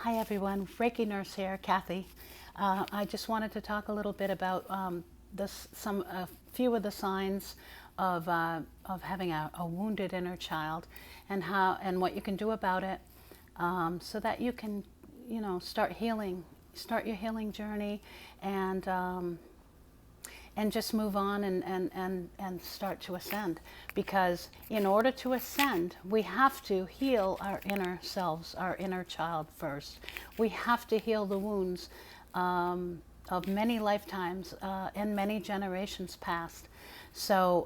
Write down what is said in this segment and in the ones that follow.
Hi everyone, Reiki Nurse here, Kathy. I just wanted to talk a little bit about a few of the signs of having a wounded inner child, and what you can do about it, so that you can, start your healing journey, and just move on and start to ascend. Because in order to ascend, we have to heal our inner selves, our inner child first. We have to heal the wounds of many lifetimes and many generations past. So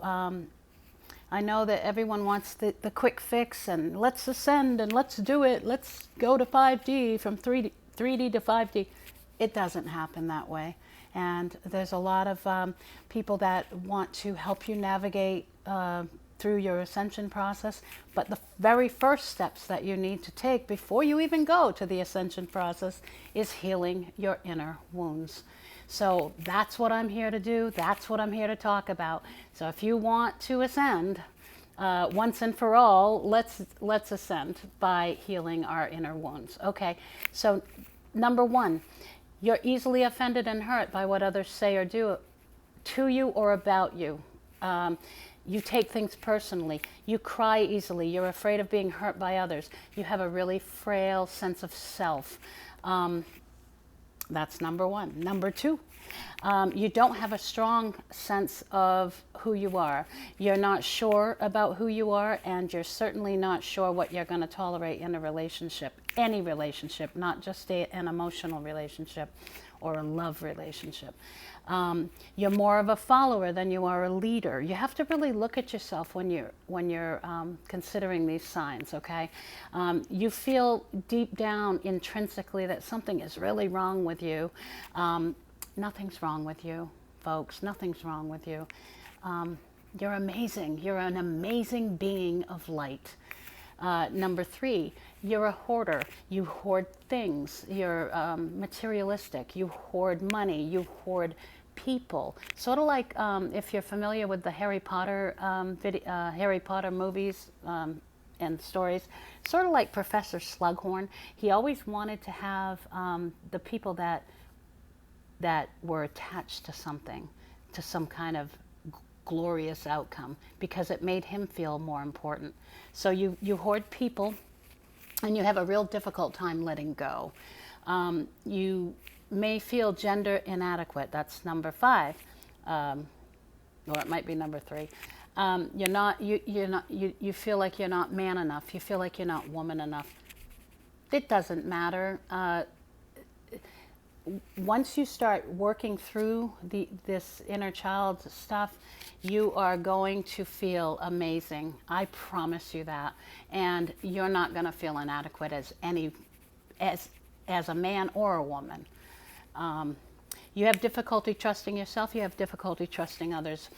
I know that everyone wants the quick fix and let's ascend and let's do it. Let's go to 5D from 3D to 5D. It doesn't happen that way. And there's a lot of people that want to help you navigate through your ascension process. But the very first steps that you need to take before you even go to the ascension process is healing your inner wounds. So that's what I'm here to do. That's what I'm here to talk about. So if you want to ascend once and for all, let's ascend by healing our inner wounds. Okay, so number one, you're easily offended and hurt by what others say or do to you or about you. You take things personally. You cry easily. You're afraid of being hurt by others. You have a really frail sense of self. That's number one. Number two, you don't have a strong sense of who you are. You're not sure about who you are, and you're certainly not sure what you're going to tolerate in a relationship. Any relationship, not just an emotional relationship or a love relationship. You're more of a follower than you are a leader. You have to really look at yourself when you're considering these signs. Okay, you feel deep down intrinsically that something is really wrong with you. Nothing's wrong with you, folks. Nothing's wrong with you. You're amazing. You're an amazing being of light. Number three, you're a hoarder. You hoard things. You're materialistic. You hoard money. You hoard people. Sort of like if you're familiar with the Harry Potter Harry Potter movies and stories, sort of like Professor Slughorn. He always wanted to have the people that were attached to something, to some kind of glorious outcome, because it made him feel more important. So you hoard people, and you have a real difficult time letting go. You may feel gender inadequate. That's number five, or it might be number three. You feel like you're not man enough. You feel like you're not woman enough. It doesn't matter. Once you start working through this inner child stuff, you are going to feel amazing. I promise you that. And you're not going to feel inadequate as a man or a woman. You have difficulty trusting yourself. You have difficulty trusting others.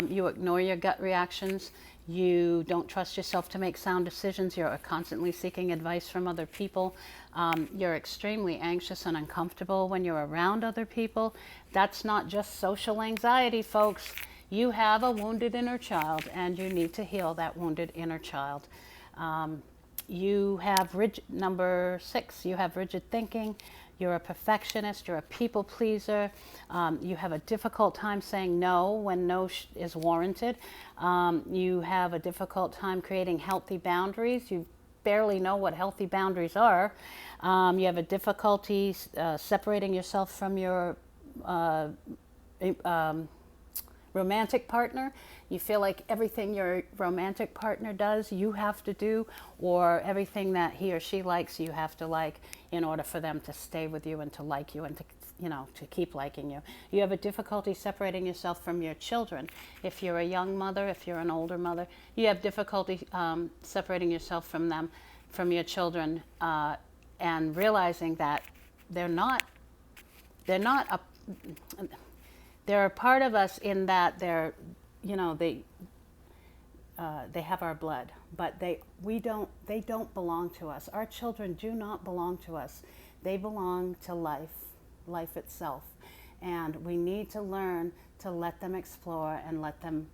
You ignore your gut reactions. You don't trust yourself to make sound decisions. You're constantly seeking advice from other people. You're extremely anxious and uncomfortable when you're around other people. That's not just social anxiety, folks. You have a wounded inner child, and you need to heal that wounded inner child. You have number six, you have rigid thinking. You're a perfectionist. You're a people pleaser. You have a difficult time saying no when no is warranted. You have a difficult time creating healthy boundaries. You barely know what healthy boundaries are. You have a difficulty separating yourself from your romantic partner. You feel like everything your romantic partner does, you have to do, or everything that he or she likes, you have to like, in order for them to stay with you and to like you and to keep liking you. You have a difficulty separating yourself from your children. If you're a young mother, if you're an older mother, you have difficulty separating yourself from them, from your children, and realizing that they're a part of us in that they have our blood, but they don't belong to us. Our children do not belong to us. They belong to life itself. And we need to learn to let them explore and let them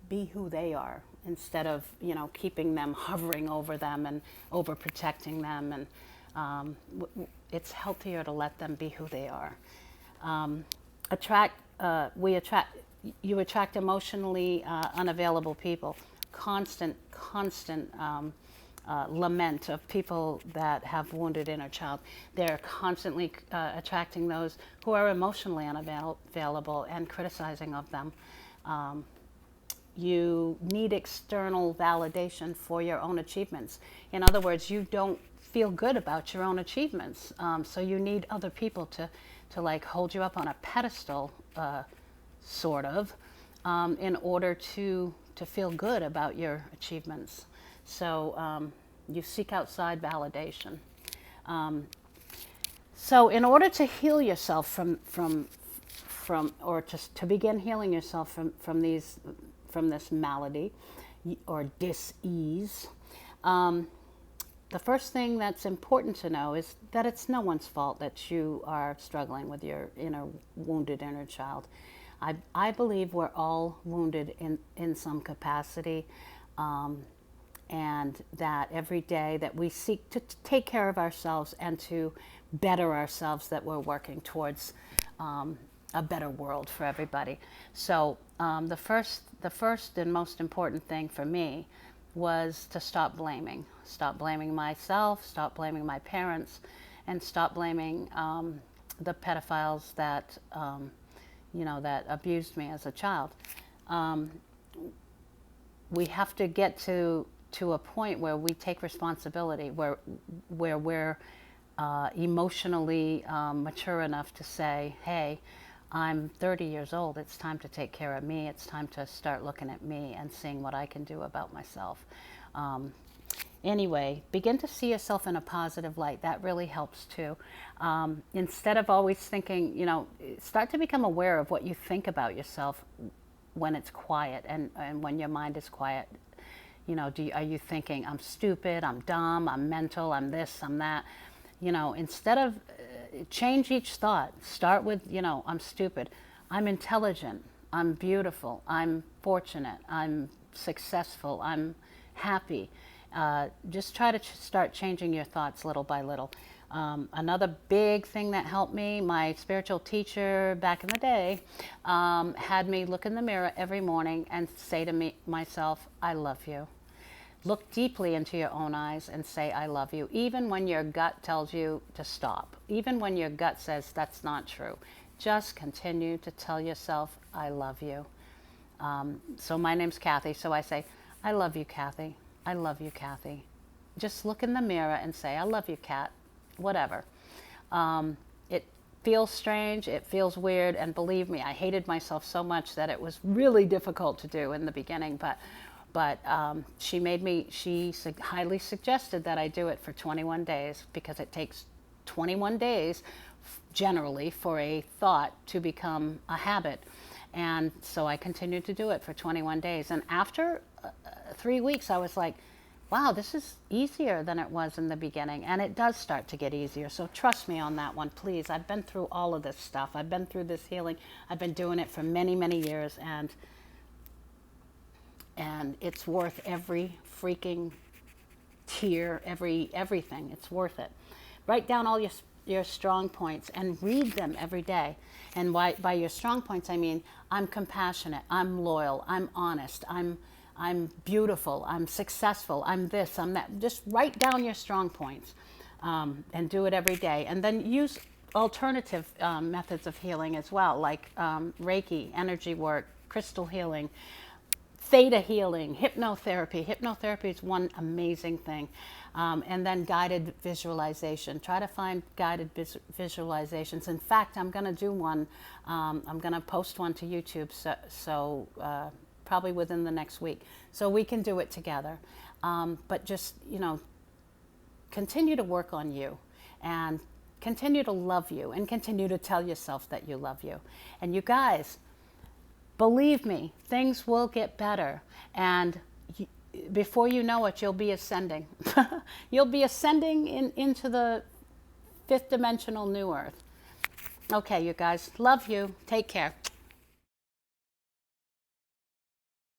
be who they are, instead of, keeping them, hovering over them and overprotecting them. And It's healthier to let them be who they are. You attract emotionally unavailable people. Constant lament of people that have wounded inner child. They're constantly attracting those who are emotionally unavailable and criticizing of them. You need external validation for your own achievements. In other words, you don't feel good about your own achievements, so you need other people to like hold you up on a pedestal, sort of, in order to feel good about your achievements. So you seek outside validation. So in order to heal yourself from or to begin healing yourself from this malady or dis-ease, the first thing that's important to know is that it's no one's fault that you are struggling with your wounded inner child. I believe we're all wounded in some capacity, and that every day that we seek to take care of ourselves and to better ourselves, that we're working towards a better world for everybody. So the first and most important thing for me was to stop blaming myself, stop blaming my parents, and stop blaming the pedophiles that that abused me as a child. We have to get to a point where we take responsibility, where we're emotionally mature enough to say, hey, I'm 30 years old, it's time to take care of me, it's time to start looking at me and seeing what I can do about myself. Anyway, begin to see yourself in a positive light. That really helps too. Instead of always thinking, start to become aware of what you think about yourself when it's quiet and when your mind is quiet. Are you thinking, I'm stupid, I'm dumb, I'm mental, I'm this, I'm that? Instead of change each thought. Start with, I'm stupid, I'm intelligent, I'm beautiful, I'm fortunate, I'm successful, I'm happy. Just try to start changing your thoughts little by little. Another big thing that helped me, my spiritual teacher back in the day had me look in the mirror every morning and say to myself, I love you. Look deeply into your own eyes and say, I love you, even when your gut tells you to stop, even when your gut says that's not true. Just continue to tell yourself, I love you. So my name's Kathy, so I say, I love you, Kathy. I love you, Kathy. Just look in the mirror and say, I love you, Kat, whatever. It feels strange, it feels weird, and believe me, I hated myself so much that it was really difficult to do in the beginning, but she highly suggested that I do it for 21 days because it takes 21 days generally for a thought to become a habit. And so I continued to do it for 21 days. And after 3 weeks, I was like, wow, this is easier than it was in the beginning. And it does start to get easier. So trust me on that one, please. I've been through all of this stuff. I've been through this healing. I've been doing it for many, many years. And it's worth every freaking tear, everything. It's worth it. Write down all your strong points and read them every day. And by your strong points, I mean, I'm compassionate, I'm loyal, I'm honest, I'm beautiful, I'm successful, I'm this, I'm that. Just write down your strong points and do it every day. And then use alternative methods of healing as well, like Reiki, energy work, crystal healing, theta healing, hypnotherapy. Hypnotherapy is one amazing thing. And then guided visualization. Try to find guided visualizations. In fact, I'm going to do one. I'm going to post one to YouTube, so probably within the next week. So we can do it together. But just, continue to work on you and continue to love you and continue to tell yourself that you love you. And you guys, believe me, things will get better. And before you know it, you'll be ascending. You'll be ascending into the fifth dimensional new earth. Okay, you guys, love you. Take care.